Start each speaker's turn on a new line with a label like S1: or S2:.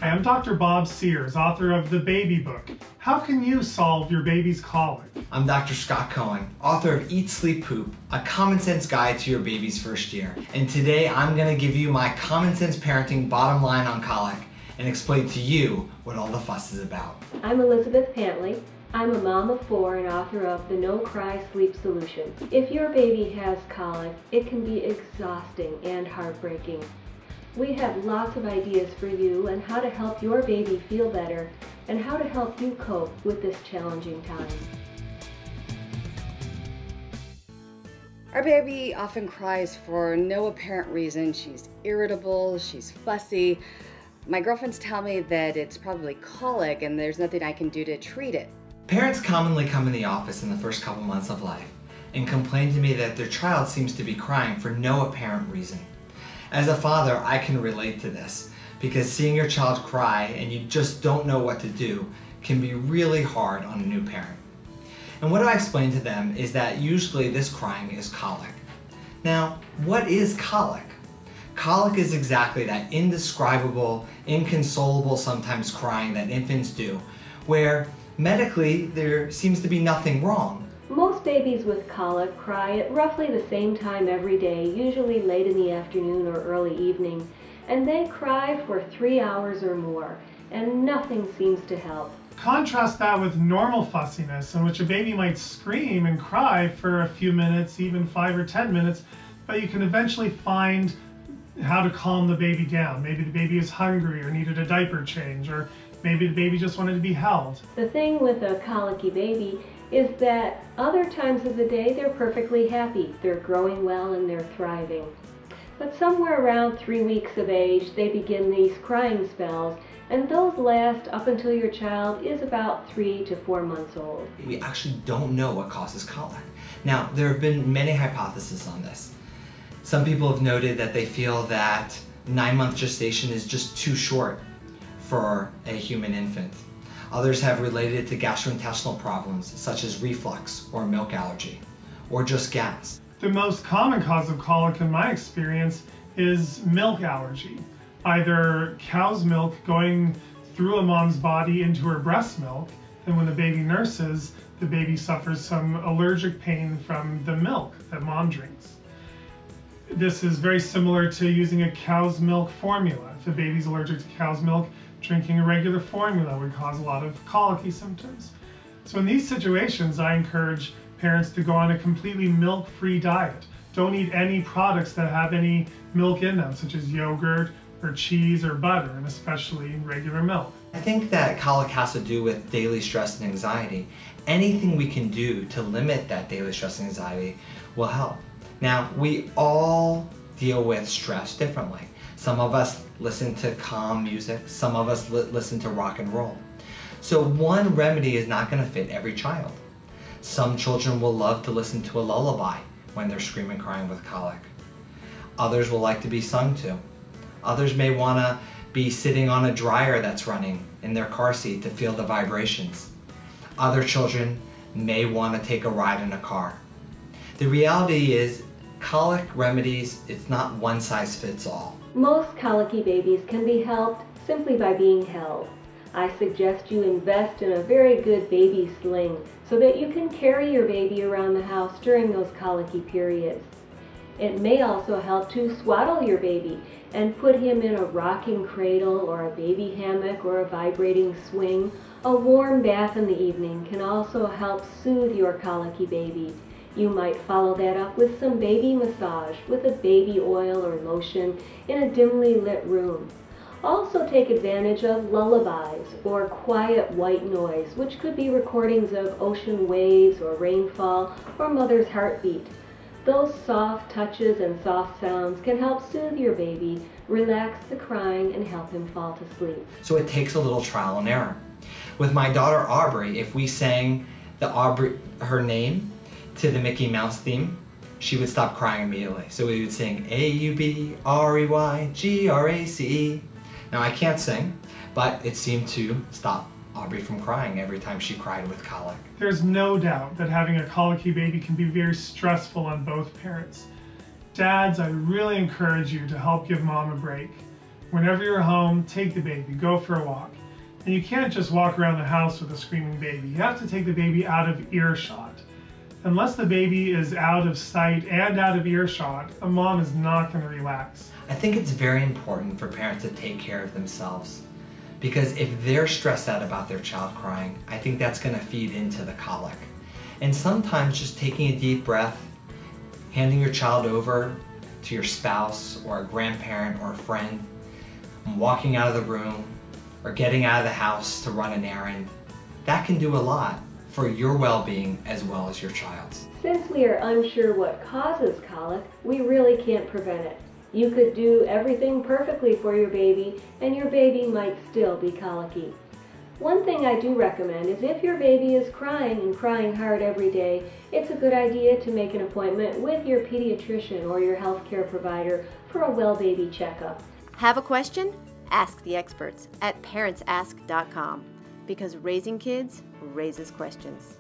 S1: I'm Dr. Bob Sears, author of The Baby Book. How can you solve your baby's colic?
S2: I'm Dr. Scott Cohen, author of Eat, Sleep, Poop, a common sense guide to your baby's first year. And today I'm going to give you my common sense parenting bottom line on colic and explain to you what all the fuss is about.
S3: I'm Elizabeth Pantley. I'm a mom of 4 and author of The No Cry Sleep Solution. If your baby has colic, it can be exhausting and heartbreaking. We have lots of ideas for you on how to help your baby feel better and how to help you cope with this challenging time.
S4: Our baby often cries for no apparent reason. She's irritable, she's fussy. My girlfriends tell me that it's probably colic and there's nothing I can do to treat it.
S2: Parents commonly come in the office in the first couple months of life and complain to me that their child seems to be crying for no apparent reason. As a father, I can relate to this because seeing your child cry and you just don't know what to do can be really hard on a new parent. And what I explain to them is that usually this crying is colic. Now, what is colic? Colic is exactly that indescribable, inconsolable, sometimes crying that infants do, where medically there seems to be nothing wrong.
S3: Most babies with colic cry at roughly the same time every day, usually late in the afternoon or early evening, and they cry for 3 hours or more, and nothing seems to help.
S1: Contrast that with normal fussiness, in which a baby might scream and cry for a few minutes, even 5 or 10 minutes, but you can eventually find how to calm the baby down. Maybe the baby is hungry or needed a diaper change, or maybe the baby just wanted to be held.
S3: The thing with a colicky baby is that other times of the day they're perfectly happy. They're growing well and they're thriving. But somewhere around 3 weeks of age, they begin these crying spells, and those last up until your child is about 3 to 4 months old.
S2: We actually don't know what causes colic. Now, there have been many hypotheses on this. Some people have noted that they feel that 9-month gestation is just too short for a human infant. Others have related it to gastrointestinal problems such as reflux or milk allergy, or just gas.
S1: The most common cause of colic in my experience is milk allergy. Either cow's milk going through a mom's body into her breast milk, and when the baby nurses, the baby suffers some allergic pain from the milk that mom drinks. This is very similar to using a cow's milk formula. If the baby's allergic to cow's milk, drinking a regular formula would cause a lot of colicky symptoms. So in these situations, I encourage parents to go on a completely milk-free diet. Don't eat any products that have any milk in them, such as yogurt or cheese or butter, and especially regular milk.
S2: I think that colic has to do with daily stress and anxiety. Anything we can do to limit that daily stress and anxiety will help. Now, we all deal with stress differently. Some of us listen to calm music, some of us listen to rock and roll. So one remedy is not going to fit every child. Some children will love to listen to a lullaby when they're screaming, crying with colic. Others will like to be sung to. Others may want to be sitting on a dryer that's running in their car seat to feel the vibrations. Other children may want to take a ride in a car. The reality is, colic remedies, it's not one size fits all.
S3: Most colicky babies can be helped simply by being held. I suggest you invest in a very good baby sling so that you can carry your baby around the house during those colicky periods. It may also help to swaddle your baby and put him in a rocking cradle or a baby hammock or a vibrating swing. A warm bath in the evening can also help soothe your colicky baby. You might follow that up with some baby massage with a baby oil or lotion in a dimly lit room. Also take advantage of lullabies or quiet white noise, which could be recordings of ocean waves or rainfall or mother's heartbeat. Those soft touches and soft sounds can help soothe your baby, relax the crying, and help him fall to sleep.
S2: So it takes a little trial and error. With my daughter Aubrey, if we sang her name to the Mickey Mouse theme, she would stop crying immediately. So we would sing A-U-B-R-E-Y-G-R-A-C-E. Now I can't sing, but it seemed to stop Aubrey from crying every time she cried with colic.
S1: There's no doubt that having a colicky baby can be very stressful on both parents. Dads, I really encourage you to help give mom a break. Whenever you're home, take the baby, go for a walk. And you can't just walk around the house with a screaming baby. You have to take the baby out of earshot. Unless the baby is out of sight and out of earshot, a mom is not going to relax.
S2: I think it's very important for parents to take care of themselves, because if they're stressed out about their child crying, I think that's going to feed into the colic. And sometimes just taking a deep breath, handing your child over to your spouse or a grandparent or a friend, and walking out of the room or getting out of the house to run an errand, that can do a lot for your well-being as well as your child's.
S3: Since we are unsure what causes colic, we really can't prevent it. You could do everything perfectly for your baby, and your baby might still be colicky. One thing I do recommend is if your baby is crying and crying hard every day, it's a good idea to make an appointment with your pediatrician or your healthcare provider for a well baby checkup.
S5: Have a question? Ask the experts at ParentsAsk.com, because raising kids raises questions.